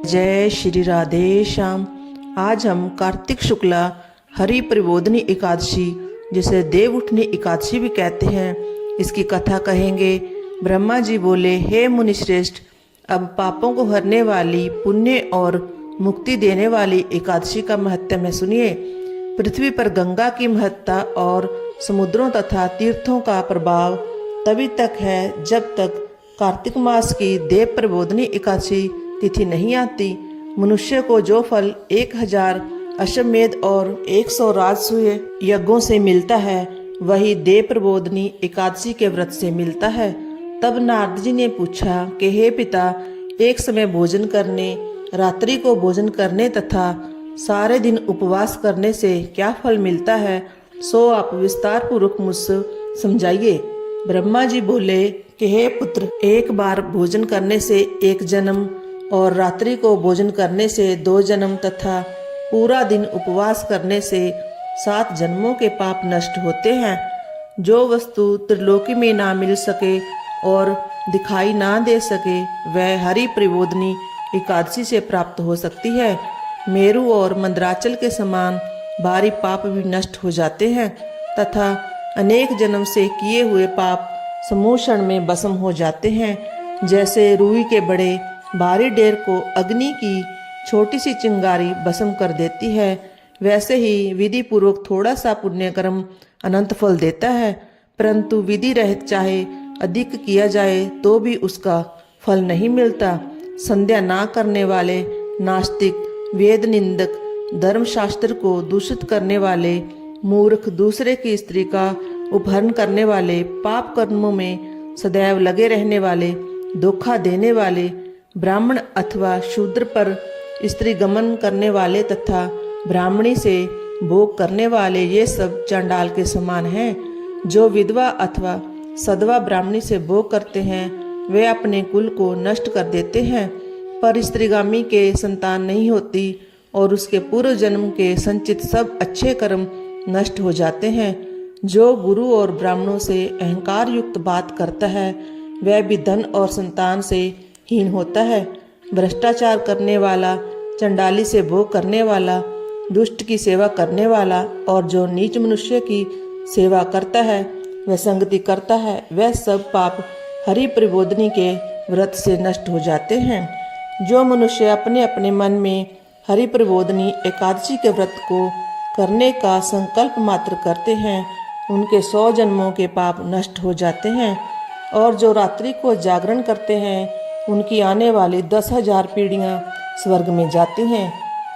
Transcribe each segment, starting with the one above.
जय श्री राधे श्याम। आज हम कार्तिक शुक्ला हरि प्रबोधनी एकादशी, जिसे देव उठनी एकादशी भी कहते हैं, इसकी कथा कहेंगे। ब्रह्मा जी बोले, हे मुनि श्रेष्ठ, अब पापों को हरने वाली, पुण्य और मुक्ति देने वाली एकादशी का महत्व में सुनिए। पृथ्वी पर गंगा की महत्ता और समुद्रों तथा तीर्थों का प्रभाव तभी तक है जब तक कार्तिक मास की देव प्रबोधनी एकादशी तिथि नहीं आती। मनुष्य को जो फल 1000 अश्वमेध और 100 राजसूय यज्ञों से मिलता है, वही देव प्रबोधनी एकादशी के व्रत से मिलता है। तब नारद जी ने पूछा कि हे पिता, एक समय भोजन करने, रात्रि को भोजन करने तथा सारे दिन उपवास करने से क्या फल मिलता है, सो आप विस्तार पूर्वक मुझसे समझाइए। ब्रह्मा जी बोले कि हे पुत्र, एक बार भोजन करने से 1 जन्म और रात्रि को भोजन करने से 2 जन्म तथा पूरा दिन उपवास करने से 7 जन्मों के पाप नष्ट होते हैं। जो वस्तु त्रिलोकी में ना मिल सके और दिखाई ना दे सके, वह हरि प्रबोधनी एकादशी से प्राप्त हो सकती है। मेरु और मंदराचल के समान भारी पाप भी नष्ट हो जाते हैं तथा अनेक जन्म से किए हुए पाप समूह क्षण में भस्म हो जाते हैं। जैसे रुई के बड़े भारी ढेर को अग्नि की छोटी सी चिंगारी भस्म कर देती है, वैसे ही विधि पूर्वक थोड़ा सा पुण्य कर्म अनंत फल देता है। परंतु विधि रहित चाहे अधिक किया जाए तो भी उसका फल नहीं मिलता। संध्या ना करने वाले नास्तिक, वेद निंदक, धर्मशास्त्र को दूषित करने वाले मूर्ख, दूसरे की स्त्री का अपहरण करने वाले, पाप कर्मों में सदैव लगे रहने वाले, धोखा देने वाले, ब्राह्मण अथवा शूद्र पर स्त्री गमन करने वाले तथा ब्राह्मणी से भोग करने वाले, ये सब चंडाल के समान हैं। जो विधवा अथवा सधवा ब्राह्मणी से भोग करते हैं, वे अपने कुल को नष्ट कर देते हैं, पर स्त्रीगामी के संतान नहीं होती और उसके पूर्व जन्म के संचित सब अच्छे कर्म नष्ट हो जाते हैं। जो गुरु और ब्राह्मणों से अहंकार युक्त बात करता है, वह भी धन और संतान से हीन होता है। भ्रष्टाचार करने वाला, चंडाली से भोग करने वाला, दुष्ट की सेवा करने वाला और जो नीच मनुष्य की सेवा करता है, वह संगति करता है, वह सब पाप हरि प्रबोधनी के व्रत से नष्ट हो जाते हैं। जो मनुष्य अपने अपने मन में हरि प्रबोधनी एकादशी के व्रत को करने का संकल्प मात्र करते हैं, उनके 100 जन्मों के पाप नष्ट हो जाते हैं। और जो रात्रि को जागरण करते हैं, उनकी आने वाली 10,000 पीढ़ियाँ स्वर्ग में जाती हैं।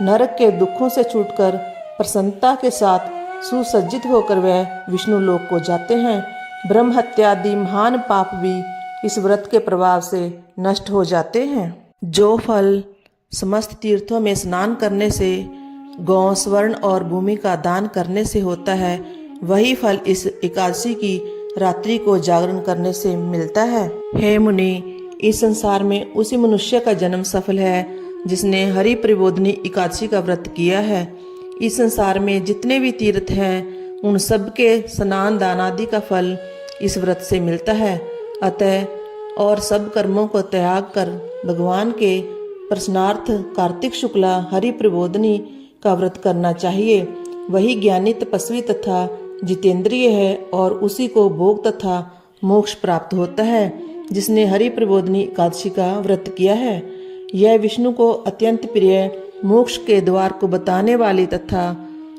नरक के दुखों से छूटकर प्रसन्नता के साथ सुसज्जित होकर वह विष्णु लोक को जाते हैं। ब्रह्म हत्या आदि महान पाप भी इस व्रत के प्रभाव से नष्ट हो जाते हैं। जो फल समस्त तीर्थों में स्नान करने से, गौ, स्वर्ण और भूमि का दान करने से होता है, वही फल इस एकादशी की रात्रि को जागरण करने से मिलता है। हे मुनि, इस संसार में उसी मनुष्य का जन्म सफल है जिसने हरि प्रबोधनी एकादशी का व्रत किया है। इस संसार में जितने भी तीर्थ हैं, उन सब के स्नान दान आदि का फल इस व्रत से मिलता है। अतः और सब कर्मों को त्याग कर भगवान के प्रसन्नार्थ कार्तिक शुक्ला हरि प्रबोधनी का व्रत करना चाहिए। वही ज्ञानी, तपस्वी तथा जितेंद्रिय है और उसी को भोग तथा मोक्ष प्राप्त होता है, जिसने हरि प्रबोधनी एकादशी का व्रत किया है। यह विष्णु को अत्यंत प्रिय, मोक्ष के द्वार को बताने वाली तथा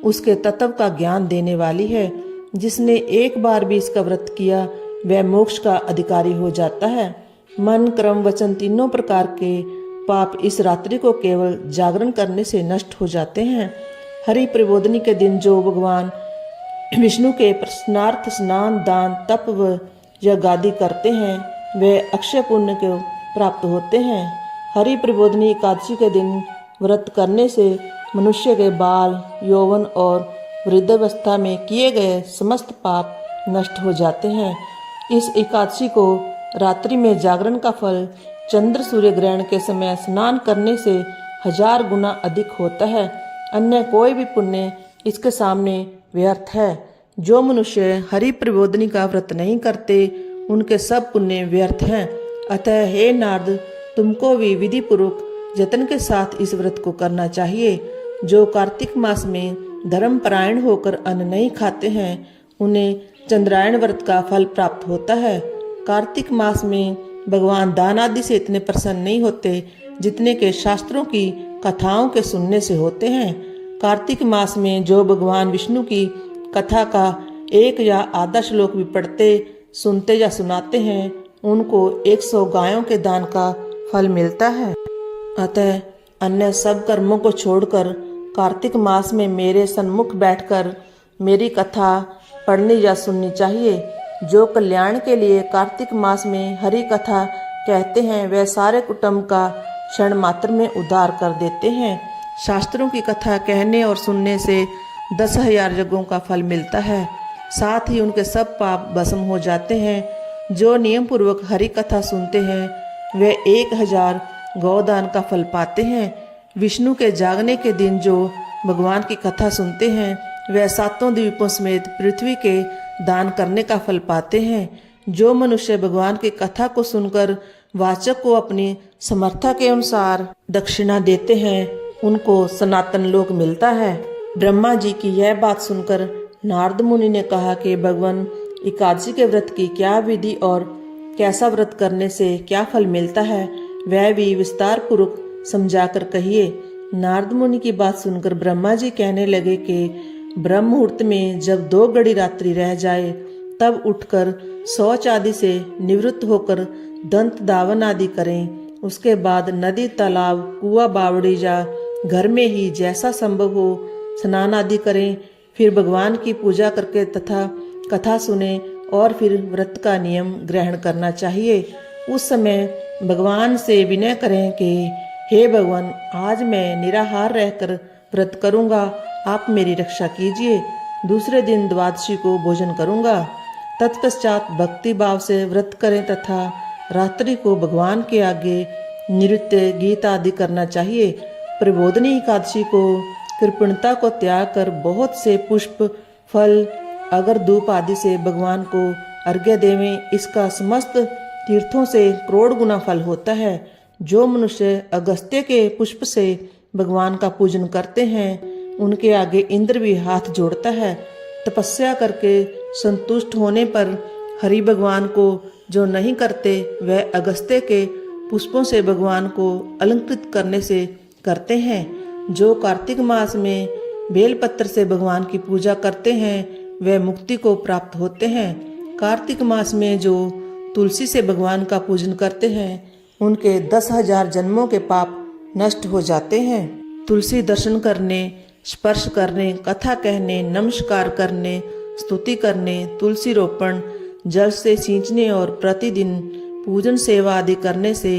उसके तत्व का ज्ञान देने वाली है। जिसने एक बार भी इसका व्रत किया, वह मोक्ष का अधिकारी हो जाता है। मन, क्रम, वचन तीनों प्रकार के पाप इस रात्रि को केवल जागरण करने से नष्ट हो जाते हैं। हरि प्रबोधनी के दिन जो भगवान विष्णु के प्रसन्नार्थ स्नान, दान, तप व यज्ञादि करते हैं, वे अक्षय पुण्य को प्राप्त होते हैं। हरि प्रबोधनी एकादशी के दिन व्रत करने से मनुष्य के बाल, यौवन और वृद्धावस्था में किए गए समस्त पाप नष्ट हो जाते हैं। इस एकादशी को रात्रि में जागरण का फल चंद्र सूर्य ग्रहण के समय स्नान करने से 1000 गुना अधिक होता है। अन्य कोई भी पुण्य इसके सामने व्यर्थ है। जो मनुष्य हरि प्रबोधनी का व्रत नहीं करते, उनके सब पुण्य व्यर्थ हैं। अतः हे नारद, तुमको भी विधि पूर्वक जतन के साथ इस व्रत को करना चाहिए। जो कार्तिक मास में धर्मपरायण होकर अन्न नहीं खाते हैं उन्हें चंद्रायण व्रत का फल प्राप्त होता है। कार्तिक मास में भगवान दान आदि से इतने प्रसन्न नहीं होते जितने के शास्त्रों की कथाओं के सुनने से होते हैं। कार्तिक मास में जो भगवान विष्णु की कथा का एक या आधा श्लोक भी पढ़ते, सुनते या सुनाते हैं उनको 100 गायों के दान का फल मिलता है। अतः अन्य सब कर्मों को छोड़कर कार्तिक मास में मेरे सन्मुख बैठकर मेरी कथा पढ़नी या सुननी चाहिए। जो कल्याण के लिए कार्तिक मास में हरि कथा कहते हैं वह सारे कुटुंब का क्षण मात्र में उद्धार कर देते हैं। शास्त्रों की कथा कहने और सुनने से 10,000 यज्ञों का फल मिलता है, साथ ही उनके सब पाप भस्म हो जाते हैं। जो नियम पूर्वक हरि कथा सुनते हैं वे 1000 गौदान का फल पाते हैं। विष्णु के जागने के दिन जो भगवान की कथा सुनते हैं वह 7 द्वीपों समेत पृथ्वी के दान करने का फल पाते हैं। जो मनुष्य भगवान की कथा को सुनकर वाचक को अपनी समर्था के अनुसार दक्षिणा देते हैं उनको सनातन लोक मिलता है। ब्रह्मा जी की यह बात सुनकर नारद मुनि ने कहा कि भगवान एकादशी के व्रत की क्या विधि और कैसा व्रत करने से क्या फल मिलता है वह भी विस्तार पूर्वक समझाकर कहिए। नारद मुनि की बात सुनकर ब्रह्मा जी कहने लगे कि ब्रह्म मुहूर्त में जब 2 घड़ी रात्रि रह जाए तब उठकर शौच आदि से निवृत्त होकर दंत दावन आदि करें। उसके बाद नदी, तालाब, कुआं, बावड़ी या घर में ही जैसा संभव हो स्नान आदि करें। फिर भगवान की पूजा करके तथा कथा सुने और फिर व्रत का नियम ग्रहण करना चाहिए। उस समय भगवान से विनय करें कि हे भगवान, आज मैं निराहार रहकर व्रत करूंगा, आप मेरी रक्षा कीजिए। दूसरे दिन द्वादशी को भोजन करूंगा। तत्पश्चात भक्ति भाव से व्रत करें तथा रात्रि को भगवान के आगे नृत्य, गीत आदि करना चाहिए। प्रबोधनी एकादशी को कृपणता को त्याग कर बहुत से पुष्प, फल, अगर धूप आदि से भगवान को अर्घ्य देवें। इसका समस्त तीर्थों से करोड़ गुना फल होता है। जो मनुष्य अगस्त्य के पुष्प से भगवान का पूजन करते हैं उनके आगे इंद्र भी हाथ जोड़ता है। तपस्या करके संतुष्ट होने पर हरि भगवान को जो नहीं करते वह अगस्त्य के पुष्पों से भगवान को अलंकृत करने से करते हैं। जो कार्तिक मास में बेलपत्र से भगवान की पूजा करते हैं वे मुक्ति को प्राप्त होते हैं। कार्तिक मास में जो तुलसी से भगवान का पूजन करते हैं उनके 10,000 जन्मों के पाप नष्ट हो जाते हैं। तुलसी दर्शन करने, स्पर्श करने, कथा कहने, नमस्कार करने, स्तुति करने, तुलसी रोपण, जल से सींचने और प्रतिदिन पूजन सेवा आदि करने से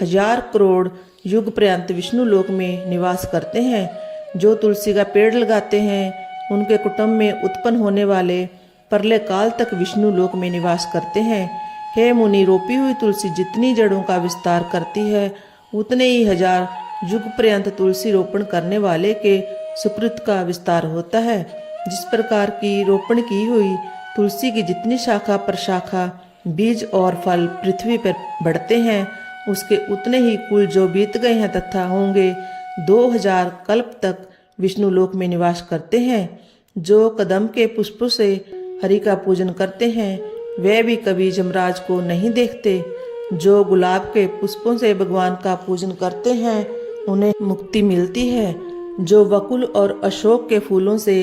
1000 करोड़ युग पर्यंत विष्णु लोक में निवास करते हैं। जो तुलसी का पेड़ लगाते हैं उनके कुटुंब में उत्पन्न होने वाले प्रलय काल तक विष्णु लोक में निवास करते हैं। हे मुनि, रोपी हुई तुलसी जितनी जड़ों का विस्तार करती है उतने ही 1000 युग पर्यंत तुलसी रोपण करने वाले के सुकृत का विस्तार होता है। जिस प्रकार की रोपण की हुई तुलसी की जितनी शाखा प्रशाखा, बीज और फल पृथ्वी पर बढ़ते हैं उसके उतने ही कुल जो बीत गए हैं तथा होंगे 2000 कल्प तक विष्णु लोक में निवास करते हैं। जो कदम के पुष्पों से हरि का पूजन करते हैं वे भी कभी यमराज को नहीं देखते। जो गुलाब के पुष्पों से भगवान का पूजन करते हैं उन्हें मुक्ति मिलती है। जो वकुल और अशोक के फूलों से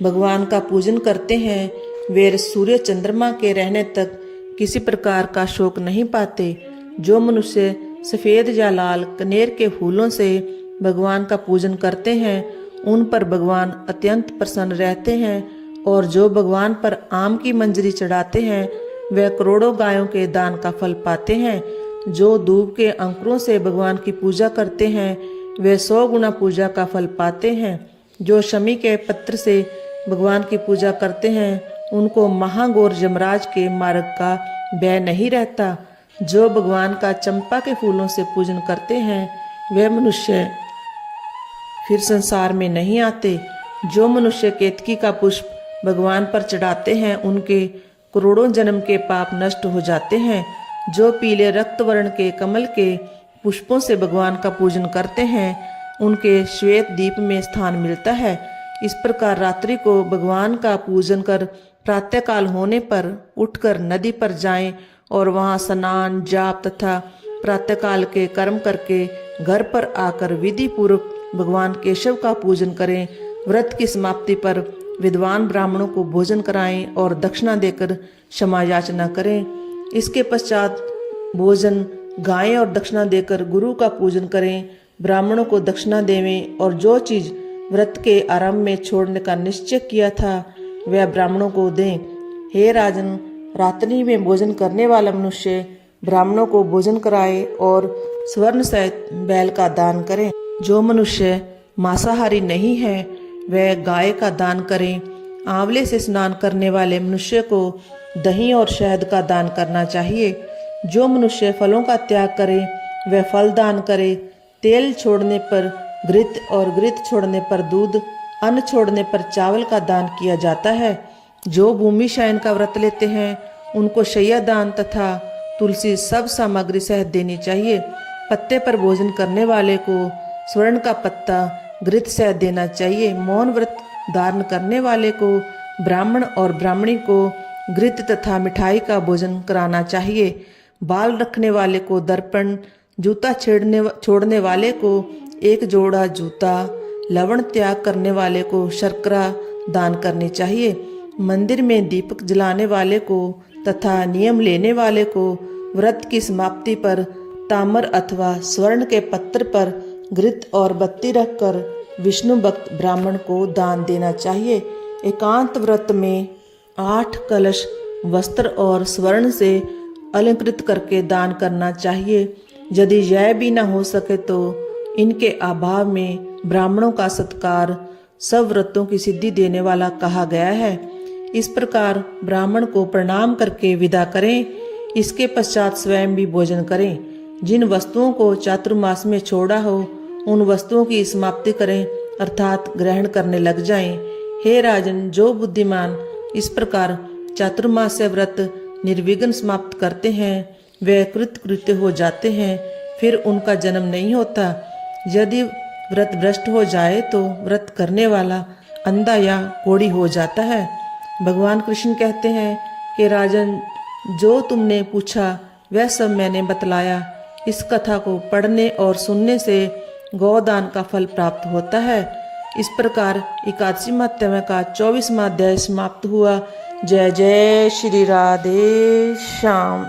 भगवान का पूजन करते हैं वे सूर्य चंद्रमा के रहने तक किसी प्रकार का शोक नहीं पाते। जो मनुष्य सफेद या लाल कनेर के फूलों से भगवान का पूजन करते हैं उन पर भगवान अत्यंत प्रसन्न रहते हैं। और जो भगवान पर आम की मंजरी चढ़ाते हैं वे करोड़ों गायों के दान का फल पाते हैं। जो दूब के अंकुरों से भगवान की पूजा करते हैं वे 100 गुना पूजा का फल पाते हैं। जो शमी के पत्र से भगवान की पूजा करते हैं उनको महाघोर यमराज के मार्ग का भय नहीं रहता। जो भगवान का चंपा के फूलों से पूजन करते हैं वे मनुष्य फिर संसार में नहीं आते। जो मनुष्य केतकी का पुष्प भगवान पर चढ़ाते हैं उनके करोड़ों जन्म के पाप नष्ट हो जाते हैं। जो पीले रक्त वर्ण के कमल के पुष्पों से भगवान का पूजन करते हैं उनके श्वेत दीप में स्थान मिलता है। इस प्रकार रात्रि को भगवान का पूजन कर प्रातःकाल होने पर उठकर नदी पर जाएं और वहां स्नान जाप तथा प्रातःकाल के कर्म करके घर पर आकर विधि पूर्वक भगवान केशव का पूजन करें। व्रत की समाप्ति पर विद्वान ब्राह्मणों को भोजन कराएं और दक्षिणा देकर क्षमा याचना करें। इसके पश्चात भोजन गायें और दक्षिणा देकर गुरु का पूजन करें। ब्राह्मणों को दक्षिणा देवें और जो चीज व्रत के आरंभ में छोड़ने का निश्चय किया था वह ब्राह्मणों को दें। हे राजन, रात्रि में भोजन करने वाला मनुष्य ब्राह्मणों को भोजन कराए और स्वर्ण सहित बैल का दान करें। जो मनुष्य मांसाहारी नहीं है वह गाय का दान करें। आंवले से स्नान करने वाले मनुष्य को दही और शहद का दान करना चाहिए। जो मनुष्य फलों का त्याग करे वह फल दान करे। तेल छोड़ने पर घृत और घृत छोड़ने पर दूध, अन्न छोड़ने पर चावल का दान किया जाता है। जो भूमि शयन का व्रत लेते हैं उनको शय्या दान तथा तुलसी सब सामग्री सहित देनी चाहिए। पत्ते पर भोजन करने वाले को स्वर्ण का पत्ता घृत सहित देना चाहिए। मौन व्रत धारण करने वाले को ब्राह्मण और ब्राह्मणी को घृत तथा मिठाई का भोजन कराना चाहिए। बाल रखने वाले को दर्पण, जूता छोड़ने वाले को एक जोड़ा जूता, लवण त्याग करने वाले को शर्करा दान करनी चाहिए। मंदिर में दीपक जलाने वाले को तथा नियम लेने वाले को व्रत की समाप्ति पर ताम्र अथवा स्वर्ण के पत्र पर घृत और बत्ती रखकर विष्णु भक्त ब्राह्मण को दान देना चाहिए। एकांत व्रत में 8 कलश वस्त्र और स्वर्ण से अलंकृत करके दान करना चाहिए। यदि यह भी न हो सके तो इनके अभाव में ब्राह्मणों का सत्कार सब व्रतों की सिद्धि देने वाला कहा गया है। इस प्रकार ब्राह्मण को प्रणाम करके विदा करें। इसके पश्चात स्वयं भी भोजन करें। जिन वस्तुओं को चातुर्मास में छोड़ा हो उन वस्तुओं की समाप्ति करें अर्थात ग्रहण करने लग जाएं। हे राजन, जो बुद्धिमान इस प्रकार चातुर्मास व्रत निर्विघ्न समाप्त करते हैं वे कृतकृत्य हो जाते हैं, फिर उनका जन्म नहीं होता। यदि व्रत भ्रष्ट हो जाए तो व्रत करने वाला अंधा या कोढ़ी हो जाता है। भगवान कृष्ण कहते हैं कि राजन, जो तुमने पूछा वह सब मैंने बतलाया। इस कथा को पढ़ने और सुनने से गौदान का फल प्राप्त होता है। इस प्रकार एकादशी महात्म्य का 24वां अध्याय समाप्त हुआ। जय जय श्री राधे श्याम।